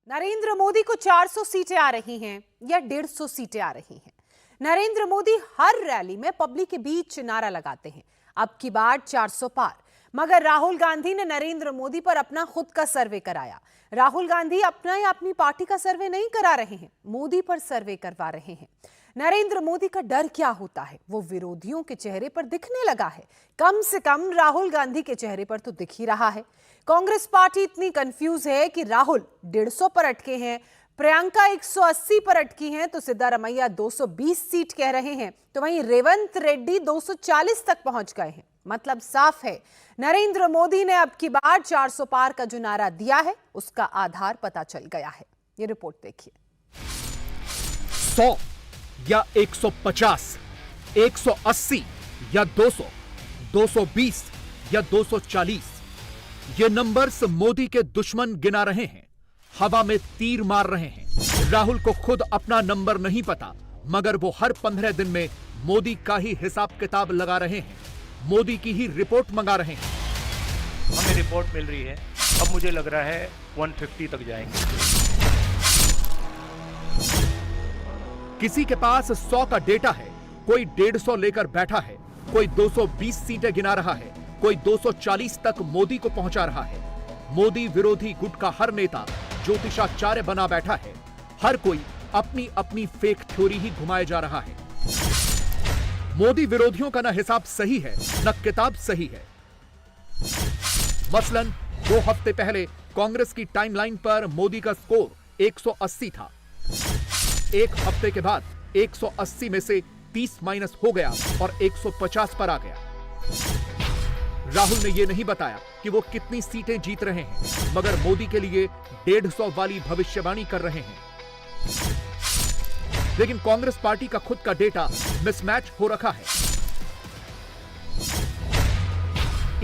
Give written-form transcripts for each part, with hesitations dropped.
नरेंद्र मोदी को 400 सीटें आ रही हैं या 150 सीटें आ रही हैं। नरेंद्र मोदी हर रैली में पब्लिक के बीच नारा लगाते हैं, अब की बार 400 पार। मगर राहुल गांधी ने नरेंद्र मोदी पर अपना खुद का सर्वे कराया। राहुल गांधी अपना या अपनी पार्टी का सर्वे नहीं करा रहे हैं, मोदी पर सर्वे करवा रहे हैं। नरेंद्र मोदी का डर क्या होता है वो विरोधियों के चेहरे पर दिखने लगा है। कम से कम राहुल गांधी के चेहरे पर तो दिख ही रहा है। कांग्रेस पार्टी इतनी कंफ्यूज है कि राहुल 150 पर अटके हैं, प्रियंका 180 पर अटकी हैं, तो सिद्धारमैया 220 सीट कह रहे हैं, तो वहीं रेवंत रेड्डी 240 तक पहुंच गए हैं। मतलब साफ है, नरेंद्र मोदी ने अब की बार 400 पार का जो नारा दिया है उसका आधार पता चल गया है। ये रिपोर्ट देखिए। 100 या 150, 180 या 200, 220 या 240, ये नंबर्स मोदी के दुश्मन गिना रहे हैं, हवा में तीर मार रहे हैं। राहुल को खुद अपना नंबर नहीं पता, मगर वो हर 15 दिन में मोदी का ही हिसाब किताब लगा रहे हैं, मोदी की ही रिपोर्ट मंगा रहे हैं। हमें रिपोर्ट मिल रही है, अब मुझे लग रहा है 150 तक जाएंगे। किसी के पास 100 का डेटा है, कोई 150 लेकर बैठा है, कोई 220 सीटें गिना रहा है, कोई 240 तक मोदी को पहुंचा रहा है। मोदी विरोधी गुट का हर नेता ज्योतिषाचार्य बना बैठा है, हर कोई अपनी अपनी फेक थ्योरी ही घुमाए जा रहा है। मोदी विरोधियों का न हिसाब सही है न किताब सही है। मसलन 2 हफ्ते पहले कांग्रेस की टाइमलाइन पर मोदी का स्कोर 180 था। एक हफ्ते के बाद 180 में से 30 माइनस हो गया और 150 पर आ गया। राहुल ने यह नहीं बताया कि वो कितनी सीटें जीत रहे हैं, मगर मोदी के लिए 150 वाली भविष्यवाणी कर रहे हैं। लेकिन कांग्रेस पार्टी का खुद का डेटा मिसमैच हो रखा है।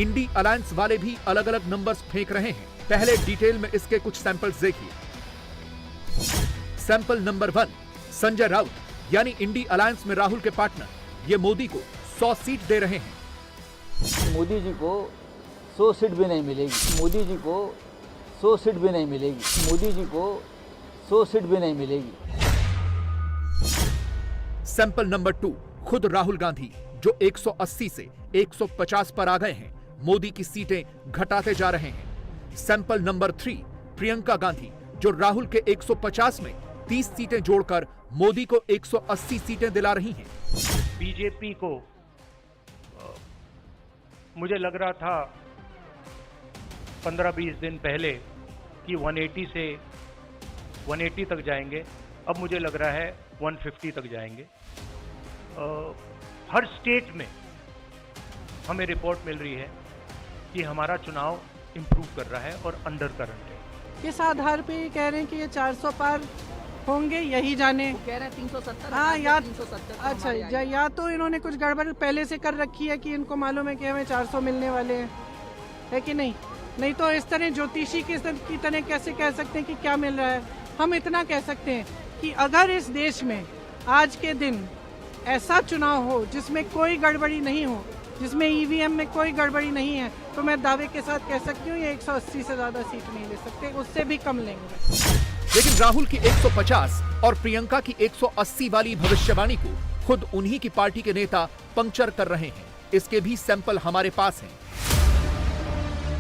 इंडी अलायंस वाले भी अलग अलग नंबर्स फेंक रहे हैं। पहले डिटेल में इसके कुछ सैंपल्स देखिए। सैंपल नंबर 1, संजय राउत यानी इंडी अलायंस में राहुल के पार्टनर, ये मोदी को 100 सीट दे रहे हैं। मोदी जी को 100 सीट भी नहीं मिलेगी। मोदी जी को 100 सीट भी नहीं मिलेगी। मोदी जी को 100 सीट भी नहीं मिलेगी। सैंपल नंबर 2, खुद राहुल गांधी जो 180 से 150 पर आ गए हैं, मोदी की सीटें घटाते जा रहे हैं। सैंपल नंबर 3, प्रियंका गांधी जो राहुल के 150 में 30 सीटें जोड़कर मोदी को 180 सीटें दिला रही हैं। बीजेपी को मुझे लग रहा था 15-20 दिन पहले कि 180 से 180 तक जाएंगे, अब मुझे लग रहा है 150 तक जाएंगे। हर स्टेट में हमें रिपोर्ट मिल रही है कि हमारा चुनाव इम्प्रूव कर रहा है और अंडर करंट है। किस आधार पे ये कह रहे हैं कि ये 400 पार होंगे, यही जाने। कह रहे हैं 370। हाँ, या 370 अच्छा, या तो इन्होंने कुछ गड़बड़ पहले से कर रखी है कि इनको मालूम है कि हमें 400 मिलने वाले हैं, है कि नहीं? नहीं तो इस तरह ज्योतिषी की तरह कैसे कह सकते हैं कि क्या मिल रहा है। हम इतना कह सकते हैं कि अगर इस देश में आज के दिन ऐसा चुनाव हो जिसमें कोई गड़बड़ी नहीं हो, जिसमें ईवीएम में कोई गड़बड़ी नहीं है, तो मैं दावे के साथ कह सकती हूँ ये 180 से ज्यादा सीट नहीं ले सकते, उससे भी कम लेंगे। लेकिन राहुल की 150 और प्रियंका की 180 वाली भविष्यवाणी को खुद उन्हीं की पार्टी के नेता पंक्चर कर रहे हैं। इसके भी सैंपल हमारे पास हैं।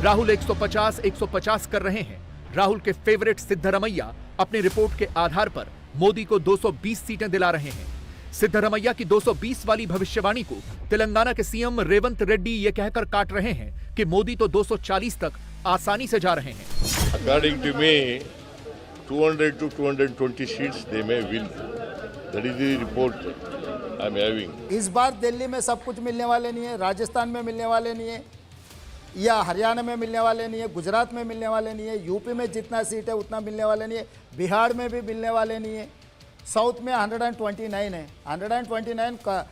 राहुल 150 कर रहे हैं। राहुल के फेवरेट सिद्धारमैया अपनी रिपोर्ट के आधार पर मोदी को 220 सीटें दिला रहे हैं। सिद्धारमैया की 220 वाली भविष्यवाणी को तेलंगाना के सीएम रेवंत रेड्डी ये कहकर काट रहे हैं कि मोदी तो 240 तक आसानी से जा रहे हैं। According to me, 200 to 220 seats they may win. That is the report I am having. इस बार दिल्ली में सब कुछ मिलने वाले नहीं है, राजस्थान में मिलने वाले नहीं है, या हरियाणा में मिलने वाले नहीं है, गुजरात में मिलने वाले नहीं है, यूपी में जितना सीट है उतना मिलने वाले नहीं है, बिहार में भी मिलने वाले नहीं है, साउथ में 129 है। 129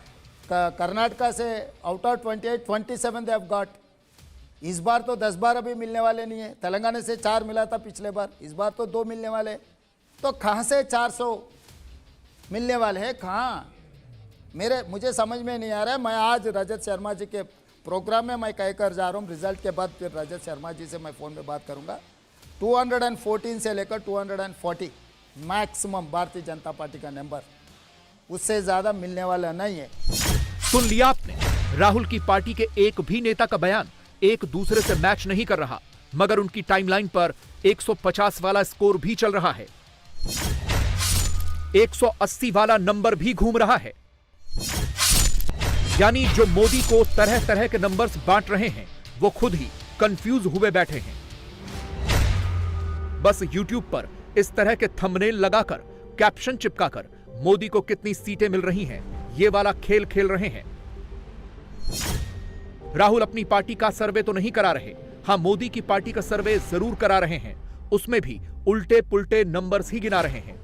कर्नाटका से out of 28, 27 they have got. इस बार तो 10-12 भी मिलने वाले नहीं है। तेलंगाना से 4 मिला था पिछले बार, इस बार तो 2 मिलने वाले। तो कहाँ से 400 मिलने वाले हैं? कहाँ? मुझे समझ में नहीं आ रहा है। मैं आज रजत शर्मा जी के प्रोग्राम में मैं कहकर जा रहा हूँ, रिजल्ट के बाद फिर रजत शर्मा जी से मैं फ़ोन पे बात करूँगा। 214 से लेकर 240 मैक्सिमम भारतीय जनता पार्टी का नंबर, उससे ज्यादा मिलने वाला नहीं है। सुन लिया आपने, राहुल की पार्टी के एक भी नेता का बयान एक दूसरे से मैच नहीं कर रहा, मगर उनकी टाइमलाइन पर 150 वाला स्कोर भी चल रहा है, 180 वाला नंबर भी घूम रहा है। यानी जो मोदी को तरह तरह के नंबर्स बांट रहे हैं, वो खुद ही कंफ्यूज हुए बैठे हैं। बस YouTube पर इस तरह के थंबनेल लगाकर, कैप्शन चिपकाकर मोदी को कितनी सीटें मिल रही हैं, ये वाला खेल खेल रहे हैं। राहुल अपनी पार्टी का सर्वे तो नहीं करा रहे, हां मोदी की पार्टी का सर्वे जरूर करा रहे हैं, उसमें भी उल्टे पुल्टे नंबर्स ही गिना रहे हैं।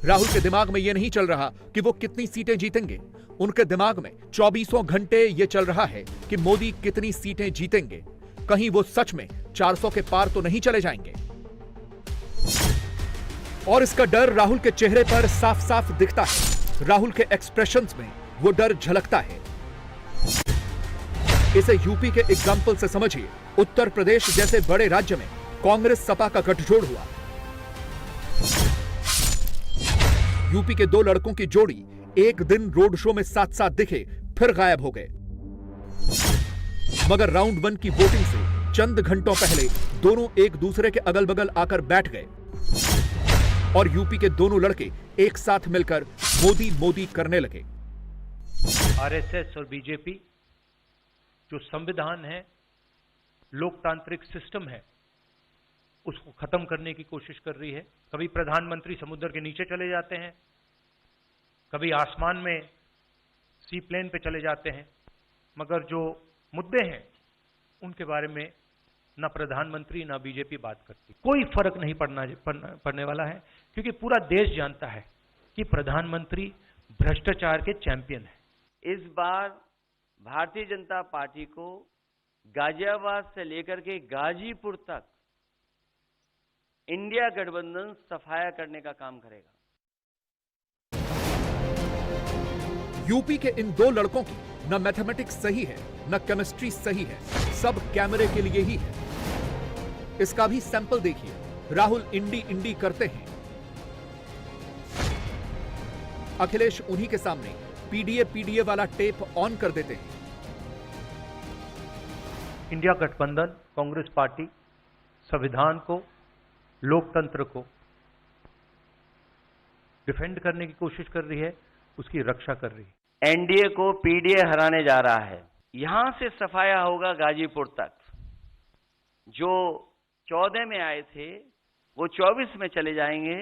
राहुल के दिमाग में यह नहीं चल रहा कि वो कितनी सीटें जीतेंगे, उनके दिमाग में 24 घंटे ये चल रहा है कि मोदी कितनी सीटें जीतेंगे, कहीं वो सच में 400 के पार तो नहीं चले जाएंगे। और इसका डर राहुल के चेहरे पर साफ साफ दिखता है, राहुल के एक्सप्रेशंस में वो डर झलकता है। इसे यूपी के एग्जाम्पल से समझिए। उत्तर प्रदेश जैसे बड़े राज्य में कांग्रेस सपा का गठजोड़ हुआ, यूपी के दो लड़कों की जोड़ी एक दिन रोड शो में साथ साथ दिखे, फिर गायब हो गए। मगर राउंड 1 की वोटिंग से चंद घंटों पहले दोनों एक दूसरे के अगल बगल आकर बैठ गए और यूपी के दोनों लड़के एक साथ मिलकर मोदी मोदी करने लगे। आरएसएस और बीजेपी जो संविधान है, लोकतांत्रिक सिस्टम है, उसको खत्म करने की कोशिश कर रही है। कभी प्रधानमंत्री समुद्र के नीचे चले जाते हैं, कभी आसमान में सी प्लेन पे चले जाते हैं, मगर जो मुद्दे हैं उनके बारे में ना प्रधानमंत्री ना बीजेपी बात करती। कोई फर्क नहीं पड़ने वाला है, क्योंकि पूरा देश जानता है कि प्रधानमंत्री भ्रष्टाचार के चैंपियन है। इस बार भारतीय जनता पार्टी को गाजियाबाद से लेकर के गाजीपुर तक इंडिया गठबंधन सफाया करने का काम करेगा। यूपी के इन दो लड़कों की न मैथमेटिक्स सही है, न केमिस्ट्री सही है, सब कैमरे के लिए ही है। इसका भी सैंपल देखिए। राहुल इंडी इंडी करते हैं, अखिलेश उन्हीं के सामने पीडीए वाला टेप ऑन कर देते हैं। इंडिया गठबंधन कांग्रेस पार्टी संविधान को, लोकतंत्र को डिफेंड करने की कोशिश कर रही है, उसकी रक्षा कर रही है। एनडीए को पीडीए हराने जा रहा है। यहां से सफाया होगा गाजीपुर तक। जो 14 में आए थे वो 24 में चले जाएंगे,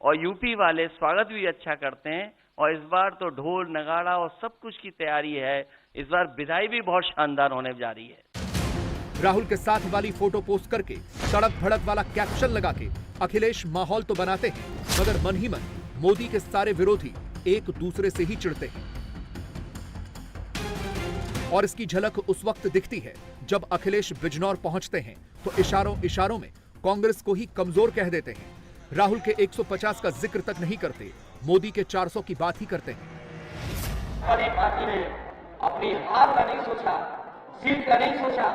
और यूपी वाले स्वागत भी अच्छा करते हैं, और इस बार तो ढोल नगाड़ा और सब कुछ की तैयारी है। इस बार विदाई भी बहुत शानदार होने जा रही है। राहुल के साथ वाली फोटो पोस्ट करके तड़क भड़क वाला कैप्शन लगा के अखिलेश माहौल तो बनाते हैं, मगर मन ही मन मोदी के सारे विरोधी एक दूसरे से ही चिढ़ते हैं। और इसकी झलक उस वक्त दिखती है जब अखिलेश बिजनौर पहुंचते हैं तो इशारों इशारों में कांग्रेस को ही कमजोर कह देते हैं। राहुल के 150 का जिक्र तक नहीं करते, मोदी के 400 की बात ही करते हैं। पार्टी ने अपनी हार का नहीं सोचा, सीट का नहीं सोचा।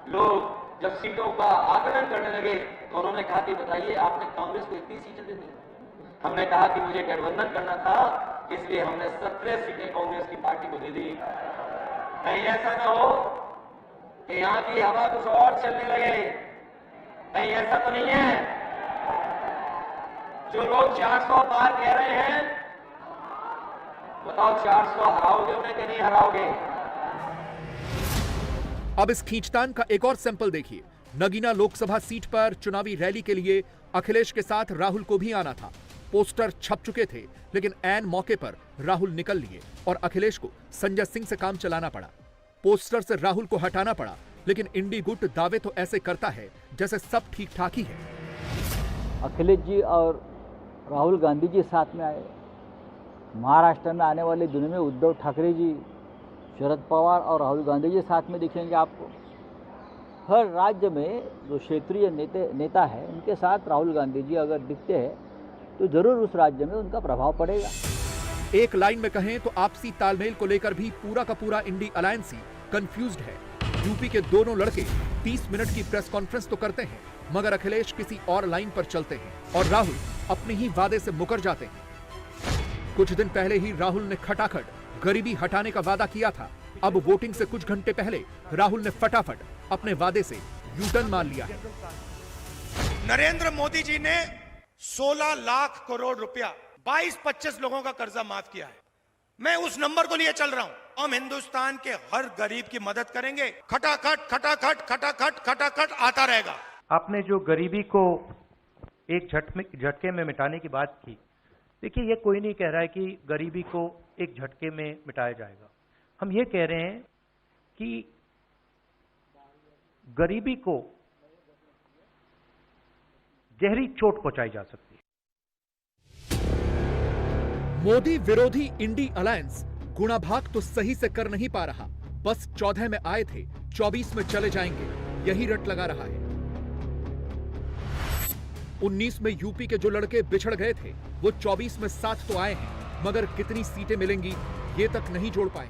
लोग जब सीटों का आकलन करने लगे तो उन्होंने कहा कि बताइए आपने कांग्रेस को इतनी सीटें दे दी। हमने कहा कि मुझे गठबंधन करना था, इसलिए हमने 17 सीटें कांग्रेस की पार्टी को दे दी। कहीं ऐसा ना हो कि यहाँ की हवा कुछ और चलने लगे, कहीं ऐसा तो नहीं है। जो लोग 400 पार कह रहे हैं, बताओ 400 हराओगे उन्हें कि नहीं हराओगे? अब इस खींचतान का एक और सैंपल देखिए। नगीना लोकसभा सीट पर चुनावी रैली के लिए अखिलेश के साथ राहुल को भी आना था। पोस्टर छप चुके थे, लेकिन ऐन मौके पर राहुल निकल लिए और अखिलेश को संजय सिंह से काम चलाना पड़ा। पोस्टर से राहुल को हटाना पड़ा, लेकिन इंडी गुट दावे तो ऐसे करता है जैसे सब ठीक ठाक ही है। अखिलेश जी और राहुल गांधी जी साथ में आए। महाराष्ट्र में आने वाले दिनों में उद्धव ठाकरे जी, शरद पवार और राहुल गांधी जी साथ में दिखेंगे आपको। हर राज्य में जो क्षेत्रीय नेता है, उनके साथ राहुल गांधी जी अगर दिखते हैं तो जरूर उस राज्य में उनका प्रभाव पड़ेगा। एक लाइन में कहें तो आपसी तालमेल को लेकर भी पूरा का पूरा इंडी अलायंस ही कंफ्यूज्ड है। यूपी के दोनों लड़के 30 मिनट की प्रेस कॉन्फ्रेंस तो करते हैं, मगर अखिलेश किसी और लाइन पर चलते हैं और राहुल अपने ही वादे से मुकर जाते हैं। कुछ दिन पहले ही राहुल ने खटाखट गरीबी हटाने का वादा किया था। अब वोटिंग से कुछ घंटे पहले राहुल ने फटाफट अपने वादे से यूटर्न मार लिया है। नरेंद्र मोदी जी ने 16 लाख करोड़ रुपया 22-25 लोगों का कर्जा माफ किया है। मैं उस नंबर को लिए चल रहा हूं। हम हिंदुस्तान के हर गरीब की मदद करेंगे। खटाखट खटाखट खटाखट खटाखट आता रहेगा। आपने जो गरीबी को एक झटके में मिटाने की बात की, देखिए ये कोई नहीं कह रहा है कि गरीबी को एक झटके में मिटाया जाएगा। हम ये कह रहे हैं कि गरीबी को गहरी चोट पहुंचाई जा सकती है। मोदी विरोधी इंडी अलायंस गुणा भाग तो सही से कर नहीं पा रहा। बस 14 में आए थे, 24 में चले जाएंगे, यही रट लगा रहा है। 19 में यूपी के जो लड़के बिछड़ गए थे वो 24 में साथ तो आए हैं, मगर कितनी सीटें मिलेंगी ये तक नहीं जोड़ पाए।